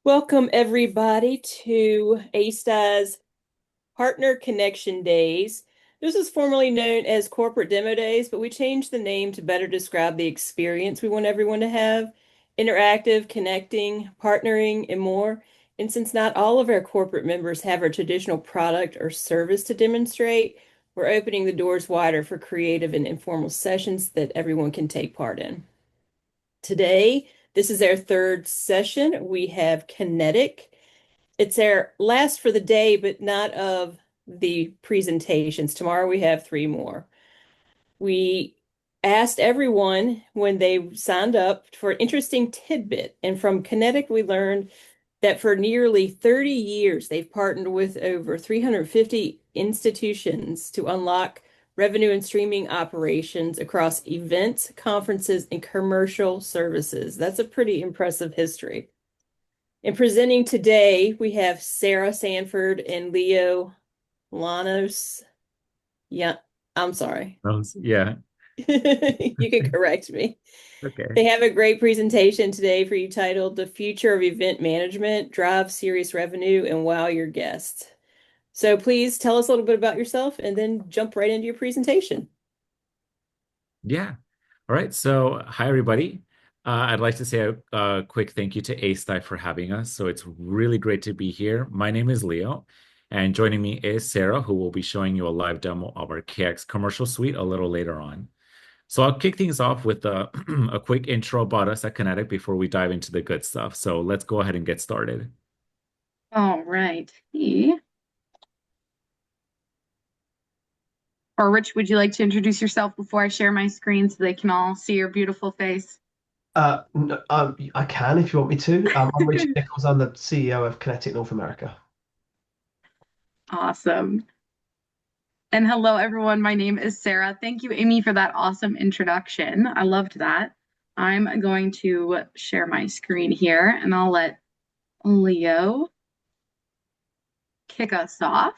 Welcome, everybody, to ACECED-I's Partner Connection Days. This is formerly known as Corporate Demo Days, but we changed the name to better describe the experience we want everyone to have: interactive, connecting, partnering, and more. And since not all of our corporate members have a traditional product or service to demonstrate, we're opening the doors wider for creative and informal sessions that everyone can take part in. Today, this is our third session. We have Kinetic. It's our last for the day, but not of the presentations. Tomorrow we have three more. We asked everyone when they signed up for an interesting tidbit, and from Kinetic, we learned that for nearly 30 years, they've partnered with over 350 institutions to unlock revenue and streaming operations across events, conferences, and commercial services. That's a pretty impressive history. In presenting today, we have Sarah.sanford and leo.llanos. Yeah, I'm sorry. Yeah. You can correct me. Okay. They have a great presentation today for you titled The Future of Event Management, Drive Serious Revenue, and Wow Your Guests. So please tell us a little bit about yourself and then jump right into your presentation. Yeah. All right. So, hi, everybody. I'd like to say a quick thank you to ACED-I for having us. So, it's really great to be here. My name is Leo, and joining me is Sarah, who will be showing you a live demo of our KX commercial suite a little later on. So, I'll kick things off with a quick intro about us at Kinetic before we dive into the good stuff. So, let's go ahead and get started. All right. Or Rich, would you like to introduce yourself before I share my screen so they can all see your beautiful face? I can if you want me to. I'm Richard Nichols. I'm the CEO of Kinetic North America. Awesome. And hello, everyone. My name is Sarah. Thank you, Amy, for that awesome introduction. I loved that. I'm going to share my screen here and I'll let Leo kick us off.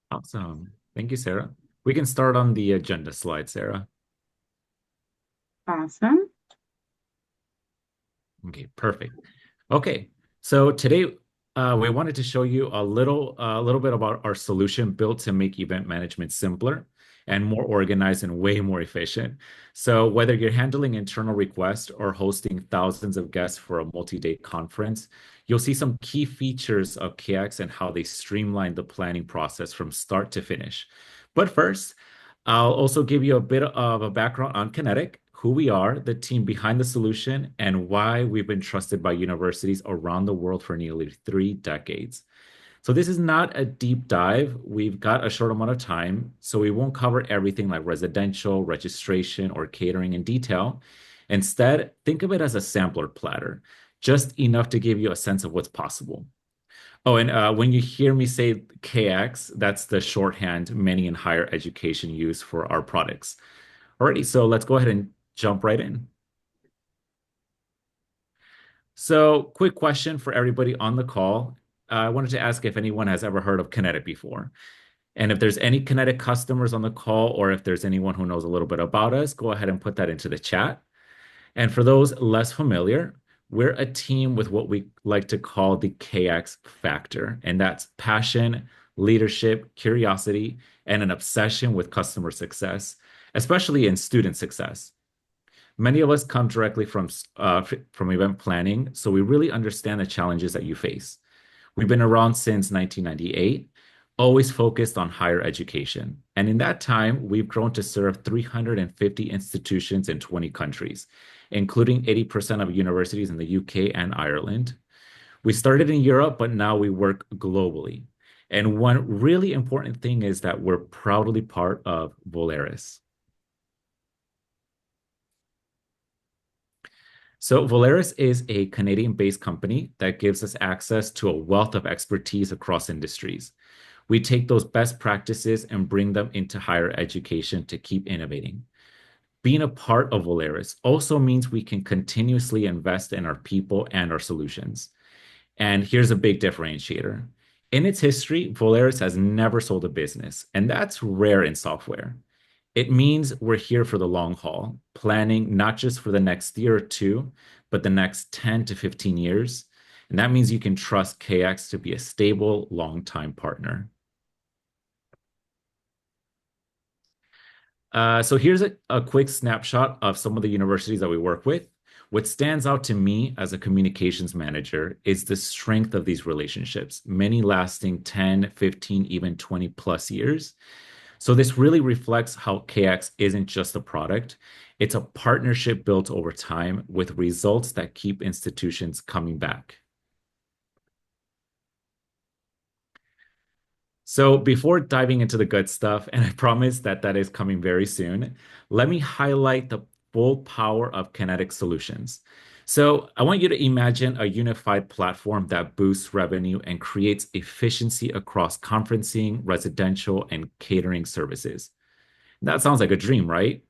Awesome. Thank you, Sarah. We can start on the agenda slide, Sarah. Awesome. Okay, perfect. Okay, so today we wanted to show you a little bit about our solution built to make event management simpler and more organized and way more efficient. So whether you're handling internal requests or hosting thousands of guests for a multi-day conference, you'll see some key features of KX and how they streamline the planning process from start to finish. But first, I'll also give you a bit of a background on Kinetic, who we are, the team behind the solution, and why we've been trusted by universities around the world for nearly 3 decades. So this is not a deep dive. We've got a short amount of time, so we won't cover everything like residential, registration, or catering in detail. Instead, think of it as a sampler platter, just enough to give you a sense of what's possible. Oh, and when you hear me say KX, that's the shorthand many in higher education use for our products. Alrighty, so let's go ahead and jump right in. So, quick question for everybody on the call. I wanted to ask if anyone has ever heard of Kinetic before. And if there's any Kinetic customers on the call, or if there's anyone who knows a little bit about us, go ahead and put that into the chat. And for those less familiar, we're a team with what we like to call the KX factor, and that's passion, leadership, curiosity, and an obsession with customer success, especially in student success. Many of us come directly from event planning, so we really understand the challenges that you face. We've been around since 1998, always focused on higher education. And in that time, we've grown to serve 350 institutions in 20 countries, including 80% of universities in the UK and Ireland. We started in Europe, but now we work globally. And one really important thing is that we're proudly part of Volaris. So Volaris is a Canadian-based company that gives us access to a wealth of expertise across industries. We take those best practices and bring them into higher education to keep innovating. Being a part of Volaris also means we can continuously invest in our people and our solutions. And here's a big differentiator. In its history, Volaris has never sold a business, and that's rare in software. It means we're here for the long haul, planning not just for the next year or two, but the next 10 to 15 years. And that means you can trust KX to be a stable, long-time partner. So here's a quick snapshot of some of the universities that we work with. What stands out to me as a communications manager is the strength of these relationships, many lasting 10, 15, even 20 plus years. So this really reflects how KX isn't just a product, it's a partnership built over time with results that keep institutions coming back. So before diving into the good stuff, and I promise that that is coming very soon, let me highlight the full power of Kinetic solutions. So I want you to imagine a unified platform that boosts revenue and creates efficiency across conferencing, residential, and catering services. That sounds like a dream, right?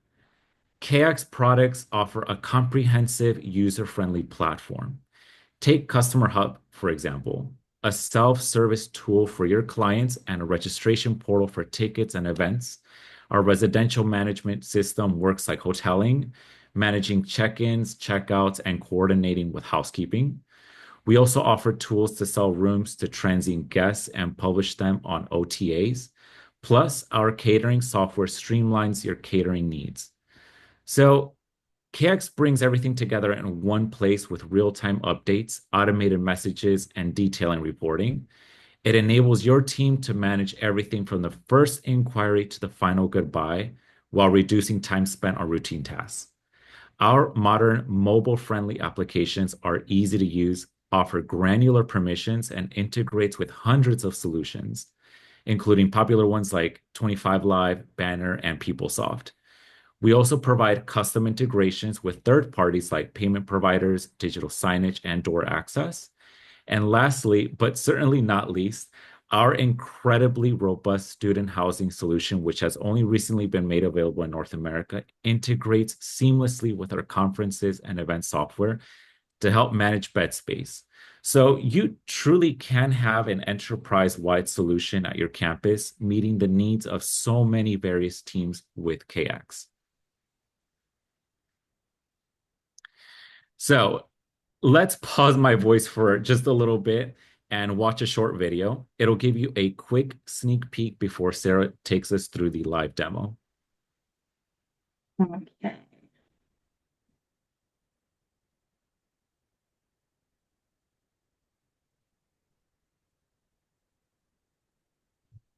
KX products offer a comprehensive, user-friendly platform. Take Customer Hub, for example, a self-service tool for your clients and a registration portal for tickets and events. Our residential management system works like hoteling, managing check-ins, check-outs, and coordinating with housekeeping. We also offer tools to sell rooms to transient guests and publish them on OTAs. Plus, our catering software streamlines your catering needs. So KX brings everything together in one place with real-time updates, automated messages, and detailing reporting. It enables your team to manage everything from the first inquiry to the final goodbye while reducing time spent on routine tasks. Our modern mobile-friendly applications are easy to use, offer granular permissions, and integrates with hundreds of solutions, including popular ones like 25 Live, Banner, and PeopleSoft. We also provide custom integrations with third parties like payment providers, digital signage, and door access. And lastly, but certainly not least, our incredibly robust student housing solution, which has only recently been made available in North America, integrates seamlessly with our conferences and event software to help manage bed space. So you truly can have an enterprise-wide solution at your campus, meeting the needs of so many various teams with KX. So let's pause my voice for just a little bit and watch a short video. It'll give you a quick sneak peek before Sarah takes us through the live demo. Okay.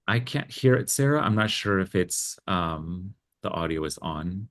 I can't hear it, Sarah. I'm not sure if it's the audio is on.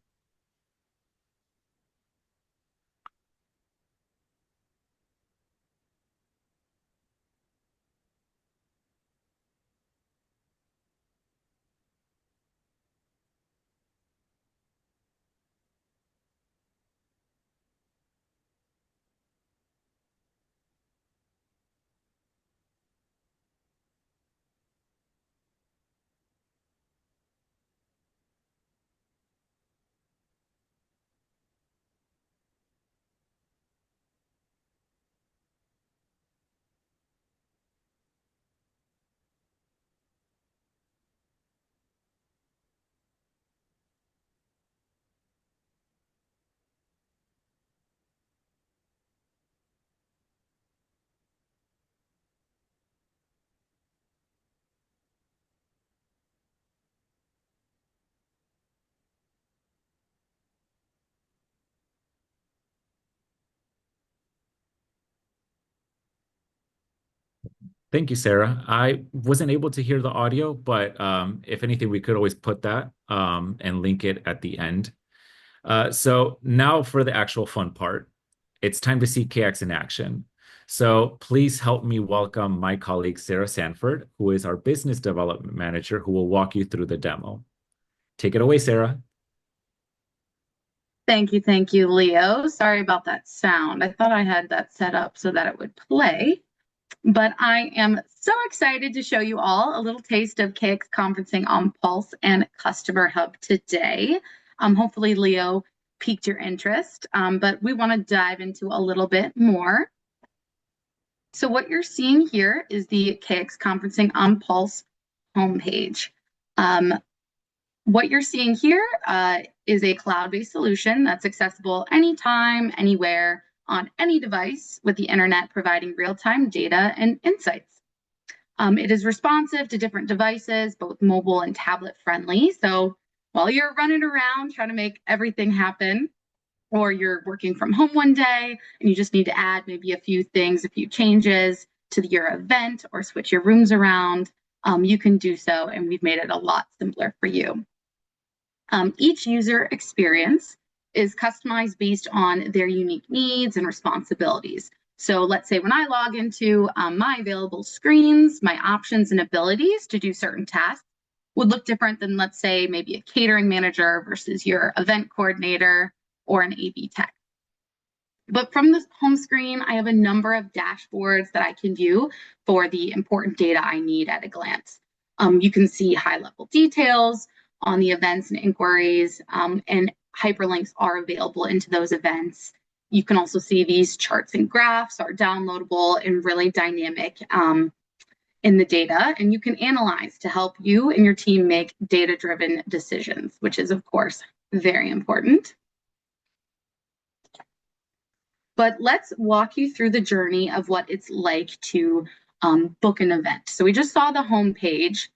Thank you, Sarah. I wasn't able to hear the audio, but if anything, we could always put that and link it at the end. So now for the actual fun part. It's time to see KX in action. So please help me welcome my colleague, Sarah.Sanford, who is our business development manager, who will walk you through the demo. Take it away, Sarah. Thank you, Leo. Sorry about that sound. I thought I had that set up so that it would play, but I am so excited to show you all a little taste of KX conferencing on Pulse and Customer Hub today. Hopefully, Leo piqued your interest, but we want to dive into a little bit more. So what you're seeing here is the KX conferencing on Pulse homepage. What you're seeing here is a cloud-based solution that's accessible anytime, anywhere, on any device, with the internet providing real-time data and insights. It is responsive to different devices, both mobile and tablet friendly. So while you're running around trying to make everything happen, or you're working from home one day and you just need to add maybe a few things, a few changes to your event or switch your rooms around, you can do so, and we've made it a lot simpler for you. Each user experience is customized based on their unique needs and responsibilities. So let's say when I log into my available screens, my options and abilities to do certain tasks would look different than, let's say, maybe a catering manager versus your event coordinator or an AV tech. But from this home screen, I have a number of dashboards that I can view for the important data I need at a glance. You can see high-level details on the events and inquiries, and hyperlinks are available into those events. You can also see these charts and graphs are downloadable and really dynamic in the data, and you can analyze to help you and your team make data-driven decisions, which is, of course, very important. But let's walk you through the journey of what it's like to book an event. So we just saw the home page,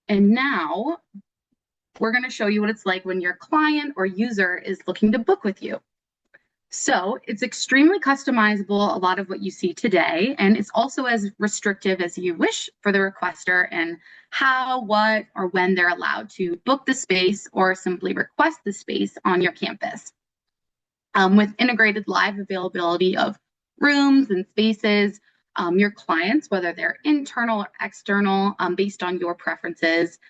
and now we're going to show you what it's like when your client or user is looking to book with you. So it's extremely customizable, a lot of what you see today, and it's also as restrictive as you wish for the requester and how, what, or when they're allowed to book the space or simply request the space on your campus. With integrated live availability of rooms and spaces, your clients, whether they're internal or external, based on your preferences,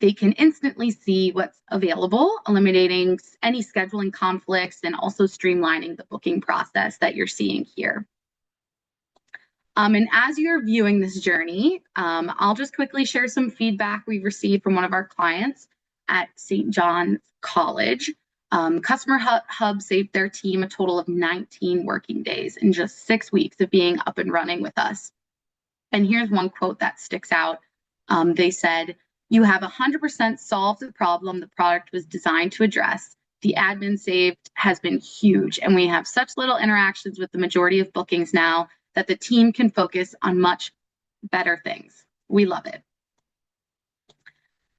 they can instantly see what's available, eliminating any scheduling conflicts and also streamlining the booking process that you're seeing here. And as you're viewing this journey, I'll just quickly share some feedback we received from one of our clients at St. John's College. Customer Hub saved their team a total of 19 working days in just 6 weeks of being up and running with us. And here's one quote that sticks out. They said, "You have 100% solved the problem the product was designed to address. The admin saved has been huge, and we have such little interactions with the majority of bookings now that the team can focus on much better things. We love it."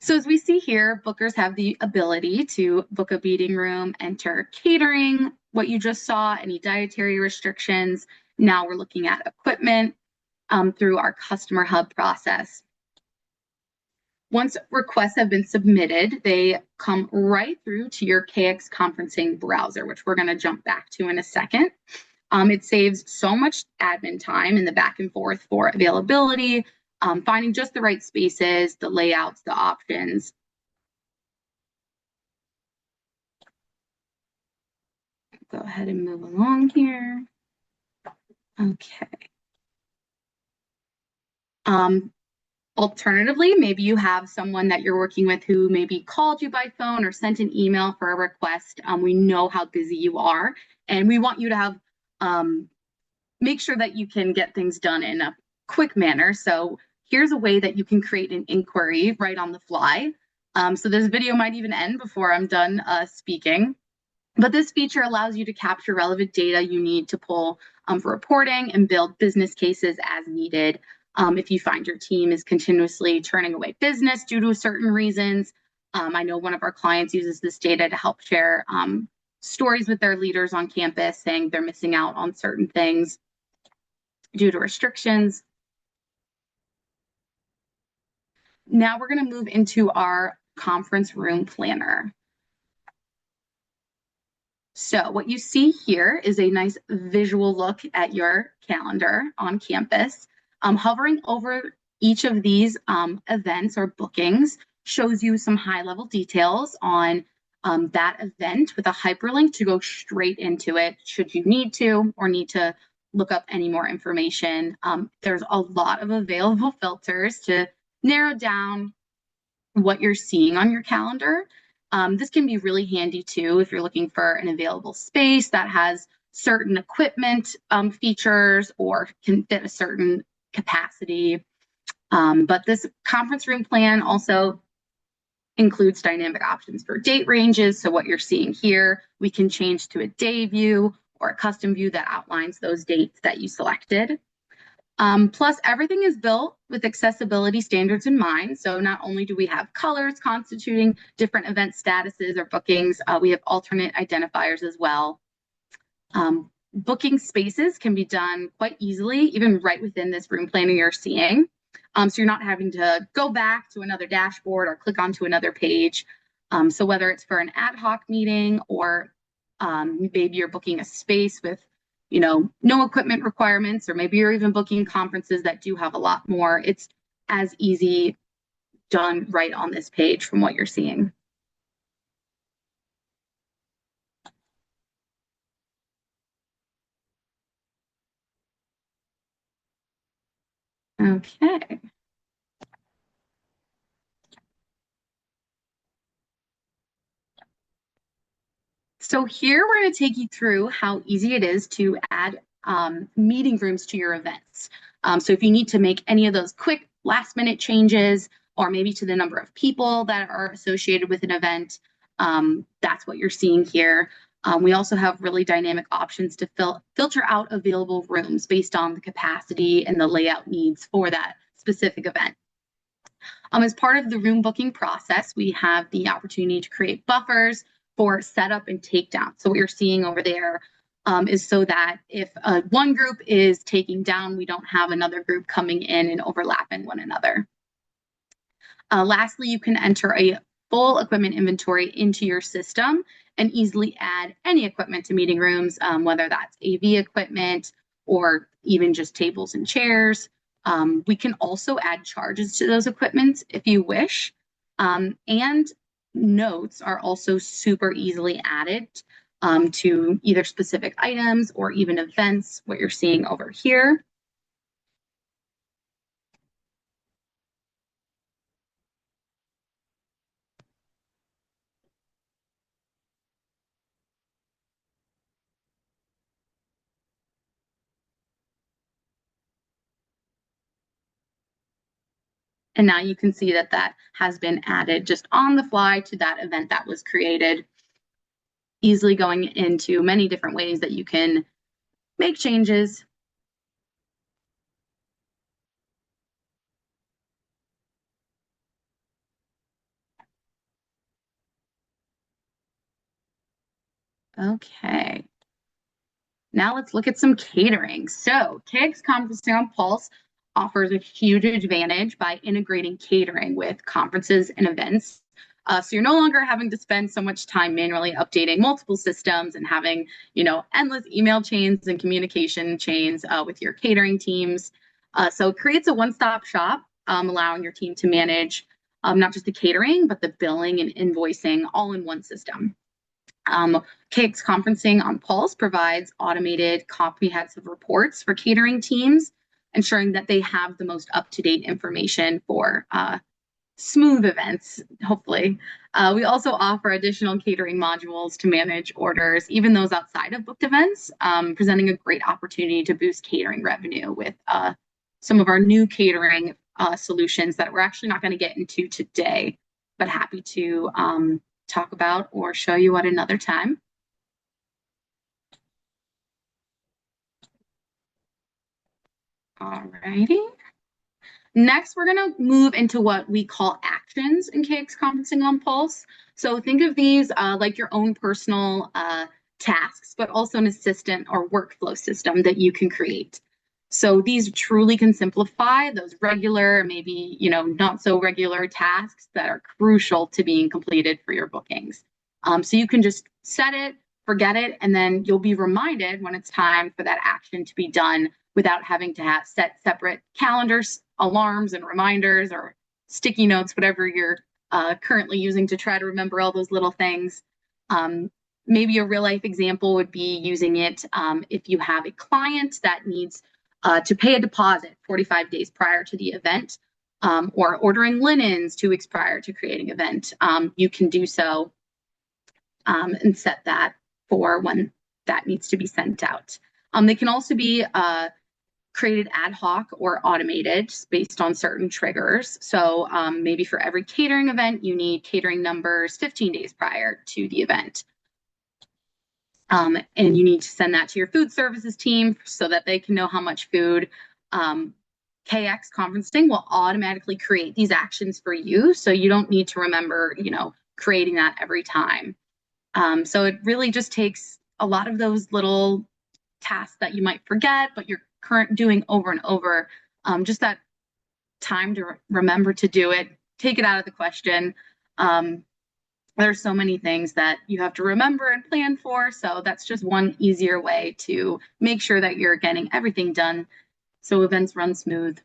So as we see here, bookers have the ability to book a meeting room, enter catering, what you just saw, any dietary restrictions. Now we're looking at equipment through our customer hub process. Once requests have been submitted, they come right through to your KX conferencing browser, which we're going to jump back to in a second. It saves so much admin time in the back and forth for availability, finding just the right spaces, the layouts, the options. Go ahead and move along here. Okay. Alternatively, maybe you have someone that you're working with who maybe called you by phone or sent an email for a request. We know how busy you are, and we want you to have make sure that you can get things done in a quick manner. So here's a way that you can create an inquiry right on the fly. So this video might even end before I'm done speaking. But this feature allows you to capture relevant data you need to pull for reporting and build business cases as needed. If you find your team is continuously turning away business due to certain reasons, I know one of our clients uses this data to help share stories with their leaders on campus, saying they're missing out on certain things due to restrictions. Now we're going to move into our conference room planner. So what you see here is a nice visual look at your calendar on campus. Hovering over each of these events or bookings shows you some high-level details on that event with a hyperlink to go straight into it should you need to or need to look up any more information. There's a lot of available filters to narrow down what you're seeing on your calendar. This can be really handy too if you're looking for an available space that has certain equipment features or can fit a certain capacity. But this conference room plan also includes dynamic options for date ranges. So what you're seeing here, we can change to a day view or a custom view that outlines those dates that you selected. Plus, everything is built with accessibility standards in mind. So not only do we have colors constituting different event statuses or bookings, we have alternate identifiers as well. Booking spaces can be done quite easily, even right within this room planner you're seeing. So you're not having to go back to another dashboard or click onto another page. So whether it's for an ad hoc meeting or maybe you're booking a space with, no equipment requirements, or maybe you're even booking conferences that do have a lot more, it's as easy done right on this page from what you're seeing. Okay. So here we're going to take you through how easy it is to add meeting rooms to your events. So if you need to make any of those quick last minute changes, or maybe to the number of people that are associated with an event, that's what you're seeing here. We also have really dynamic options to filter out available rooms based on the capacity and the layout needs for that specific event. As part of the room booking process, we have the opportunity to create buffers for setup and takedown. So what you're seeing over there is so that if one group is taking down, we don't have another group coming in and overlapping one another. Lastly, you can enter a full equipment inventory into your system and easily add any equipment to meeting rooms, whether that's AV equipment or even just tables and chairs. We can also add charges to those equipments if you wish. And notes are also super easily added to either specific items or even events, what you're seeing over here. And now you can see that that has been added just on the fly to that event that was created, easily going into many different ways that you can make changes. Okay. Now let's look at some catering. So KX Conferencing on Pulse offers a huge advantage by integrating catering with conferences and events. So you're no longer having to spend so much time manually updating multiple systems and having, endless email chains and communication chains with your catering teams. So it creates a one-stop shop, allowing your team to manage not just the catering, but the billing and invoicing all in one system. KX Conferencing on Pulse provides automated comprehensive reports for catering teams, ensuring that they have the most up-to-date information for smooth events, hopefully. We also offer additional catering modules to manage orders, even those outside of booked events, presenting a great opportunity to boost catering revenue with some of our new catering solutions that we're actually not going to get into today, but happy to talk about or show you at another time. Alrighty. Next, we're going to move into what we call actions in KX Conferencing on Pulse. So think of these like your own personal tasks, but also an assistant or workflow system that you can create. So these truly can simplify those regular, maybe, not so regular tasks that are crucial to being completed for your bookings. So you can just set it, forget it, and then you'll be reminded when it's time for that action to be done without having to have set separate calendars, alarms, and reminders, or sticky notes, whatever you're currently using to try to remember all those little things. Maybe a real life example would be using it if you have a client that needs to pay a deposit 45 days prior to the event, or ordering linens 2 weeks prior to creating an event. You can do so and set that for when that needs to be sent out. They can also be created ad hoc or automated just based on certain triggers. So maybe for every catering event, you need catering numbers 15 days prior to the event. And you need to send that to your food services team so that they can know how much food. KX conferencing will automatically create these actions for you, so you don't need to remember, creating that every time. So it really just takes a lot of those little tasks that you might forget, but you're doing over and over. Just that time to remember to do it, take it out of the question. There's so many things that you have to remember and plan for. So that's just one easier way to make sure that you're getting everything done so events run smooth.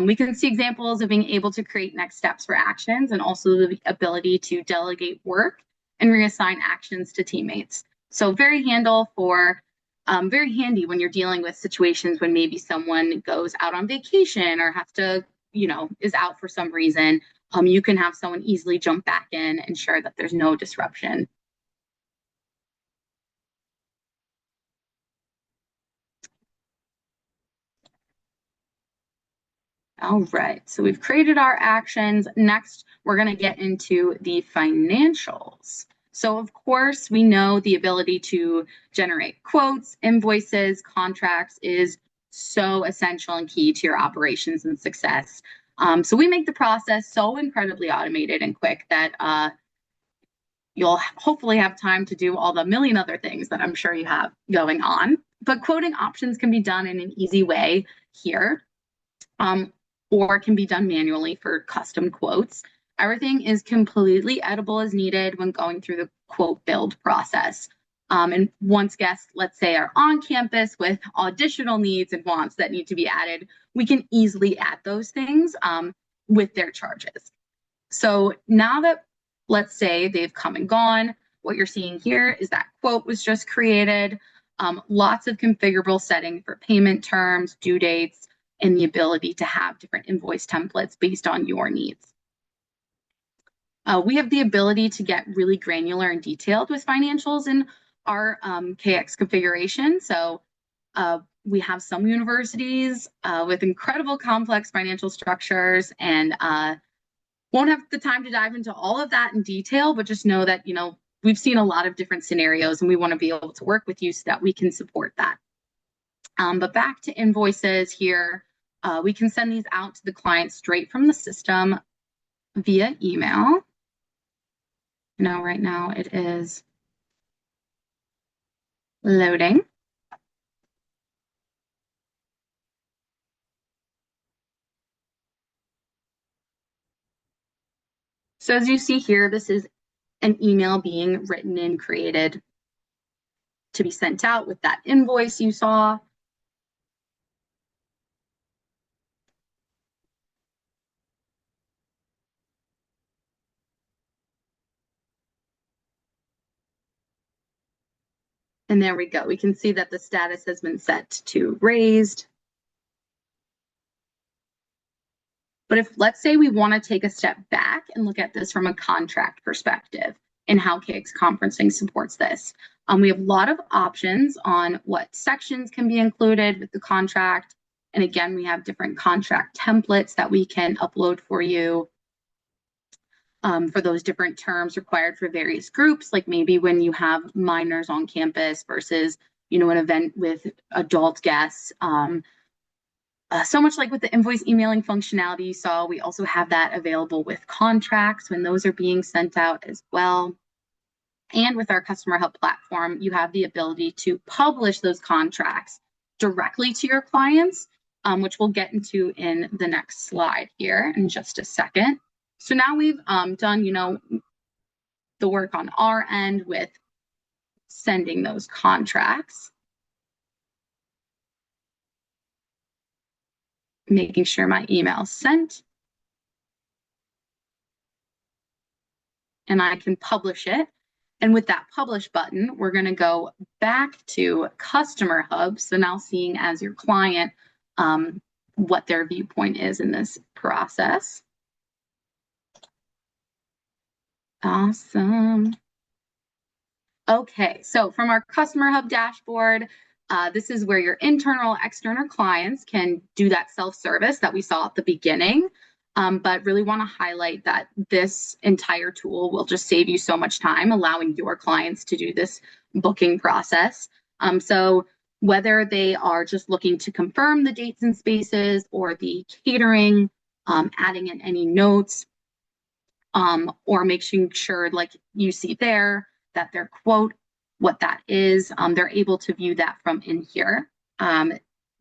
We can see examples of being able to create next steps for actions and also the ability to delegate work and reassign actions to teammates. So very handy when you're dealing with situations when maybe someone goes out on vacation or has to, is out for some reason. You can have someone easily jump back in and ensure that there's no disruption. All right, so we've created our actions. Next, we're going to get into the financials. So of course, we know the ability to generate quotes, invoices, contracts is so essential and key to your operations and success. So we make the process so incredibly automated and quick that you'll hopefully have time to do all the million other things that I'm sure you have going on. But quoting options can be done in an easy way here. Or can be done manually for custom quotes. Everything is completely editable as needed when going through the quote build process. And once guests, let's say, are on campus with additional needs and wants that need to be added, we can easily add those things with their charges. So now that, let's say, they've come and gone, what you're seeing here is that quote was just created. Lots of configurable setting for payment terms, due dates, and the ability to have different invoice templates based on your needs. We have the ability to get really granular and detailed with financials in our KX configuration. So we have some universities with incredible complex financial structures, and won't have the time to dive into all of that in detail, but just know that, we've seen a lot of different scenarios and we want to be able to work with you so that we can support that. But back to invoices here, we can send these out to the client straight from the system via email. Right now it is loading. So as you see here, this is an email being written and created to be sent out with that invoice you saw. And there we go. We can see that the status has been set to raised. But if, let's say, we want to take a step back and look at this from a contract perspective and how KX conferencing supports this, we have a lot of options on what sections can be included with the contract. And again, we have different contract templates that we can upload for you for those different terms required for various groups, like maybe when you have minors on campus versus, an event with adult guests. So much like with the invoice emailing functionality you saw, we also have that available with contracts when those are being sent out as well. And with our Customer Hub platform, you have the ability to publish those contracts directly to your clients, which we'll get into in the next slide here in just a second. So now we've done, the work on our end with sending those contracts. Making sure my email's sent. And I can publish it. And with that publish button, we're going to go back to Customer Hub. So now seeing as your client what their viewpoint is in this process. Awesome. Okay, so from our Customer Hub dashboard, This is where your internal, external clients can do that self-service that we saw at the beginning. But really want to highlight that this entire tool will just save you so much time, allowing your clients to do this booking process. So whether they are just looking to confirm the dates and spaces or the catering, adding in any notes, or making sure, like you see there, that their quote, what that is, they're able to view that from in here.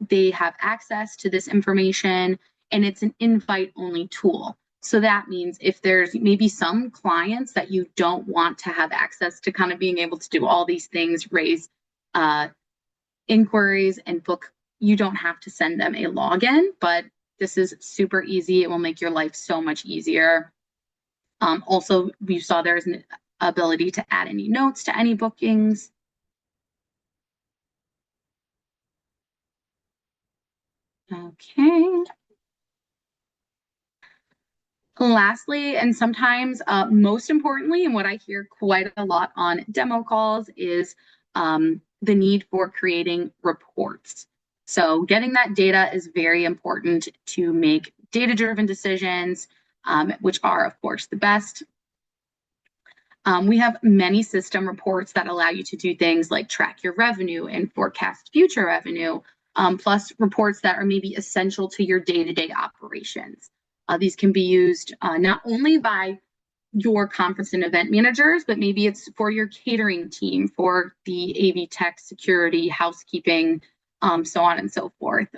They have access to this information, and it's an invite-only tool. So that means if there's maybe some clients that you don't want to have access to kind of being able to do all these things, raise inquiries and book, you don't have to send them a login, but this is super easy. It will make your life so much easier. Also, we saw there's an ability to add any notes to any bookings. Okay. Lastly, and sometimes most importantly, and what I hear quite a lot on demo calls is the need for creating reports. So getting that data is very important to make data-driven decisions, which are, of course, the best. We have many system reports that allow you to do things like track your revenue and forecast future revenue, plus reports that are maybe essential to your day-to-day operations. These can be used not only by your conference and event managers, but maybe it's for your catering team, for the AV tech, security, housekeeping, so on and so forth.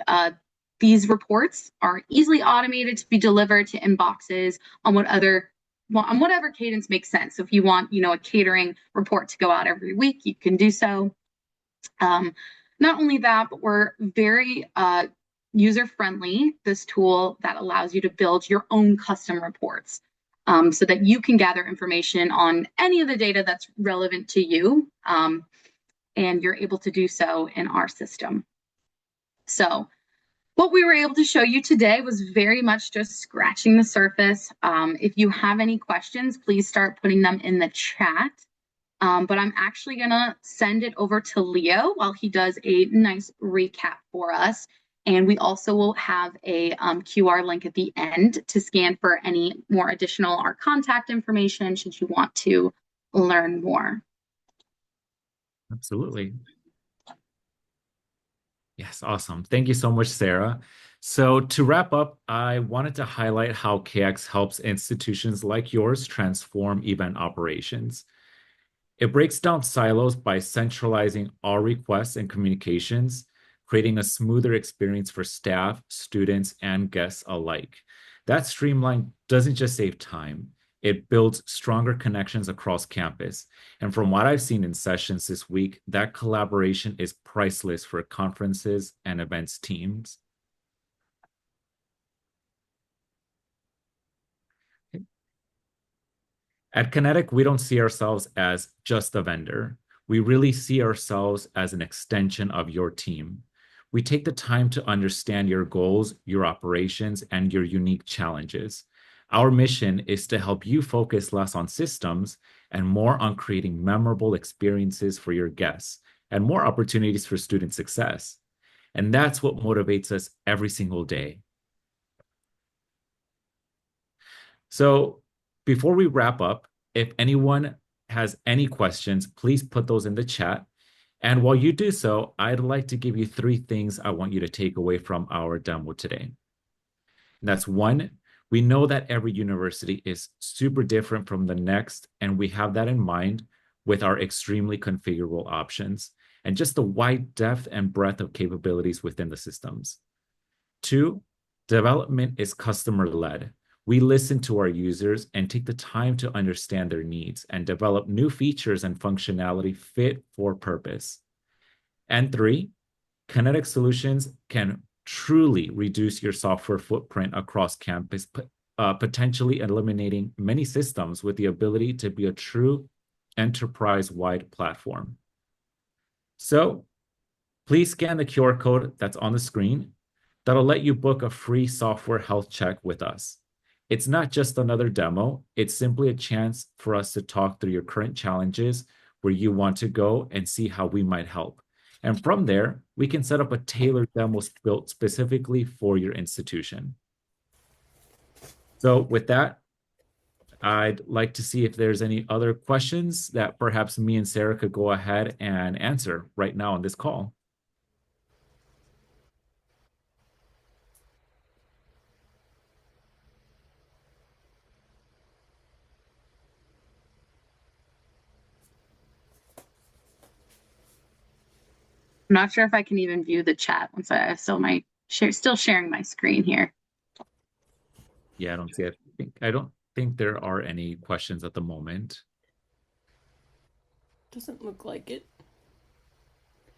These reports are easily automated to be delivered to inboxes on whatever cadence makes sense. So if you want, a catering report to go out every week, you can do so. Not only that, but we're very user-friendly, this tool that allows you to build your own custom reports, so that you can gather information on any of the data that's relevant to you, and you're able to do so in our system. So what we were able to show you today was very much just scratching the surface. If you have any questions, please start putting them in the chat. But I'm actually going to send it over to Leo while he does a nice recap for us. And we also will have a QR link at the end to scan for any more additional our contact information should you want to learn more. Absolutely. Yes, awesome. Thank you so much, Sarah. So to wrap up, I wanted to highlight how KX helps institutions like yours transform event operations. It breaks down silos by centralizing all requests and communications, creating a smoother experience for staff, students, and guests alike. That streamline doesn't just save time, it builds stronger connections across campus. And from what I've seen in sessions this week, that collaboration is priceless for conferences and events teams. At Kinetic, we don't see ourselves as just a vendor. We really see ourselves as an extension of your team. We take the time to understand your goals, your operations, and your unique challenges. Our mission is to help you focus less on systems and more on creating memorable experiences for your guests and more opportunities for student success. And that's what motivates us every single day. So before we wrap up, if anyone has any questions, please put those in the chat. And while you do so, I'd like to give you 3 things I want you to take away from our demo today. And that's 1, we know that every university is super different from the next, and we have that in mind with our extremely configurable options and just the wide depth and breadth of capabilities within the systems. 2, development is customer-led. We listen to our users and take the time to understand their needs and develop new features and functionality fit for purpose. And 3, Kinetic solutions can truly reduce your software footprint across campus, potentially eliminating many systems with the ability to be a true enterprise-wide platform. So please scan the QR code that's on the screen. That'll let you book a free software health check with us. It's not just another demo, it's simply a chance for us to talk through your current challenges, where you want to go, and see how we might help. And from there, we can set up a tailored demo built specifically for your institution. So with that, I'd like to see if there's any other questions that perhaps me and Sarah could go ahead and answer right now on this call. I'm not sure if I can even view the chat once I still sharing my screen here. Yeah, I don't think there are any questions at the moment. Doesn't look like it.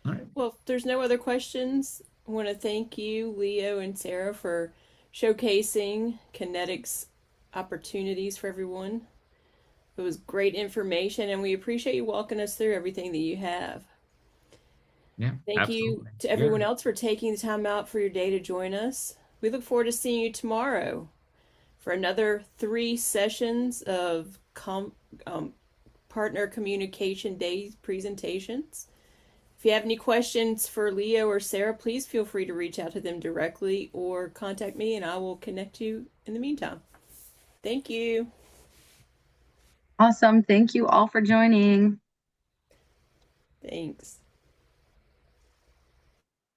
All right. Well, if there's no other questions, I want to thank you, Leo and Sarah, for showcasing Kinetic's opportunities for everyone. It was great information, and we appreciate you walking us through everything that you have. Yeah, Thank you absolutely. to Yeah. everyone else for taking the time out for your day to join us. We look forward to seeing you tomorrow for another 3 sessions of partner communication day presentations. If you have any questions for Leo or Sarah, please feel free to reach out to them directly or contact me and I will connect you in the meantime. Thank you. Awesome. Thank you all for joining. Thanks.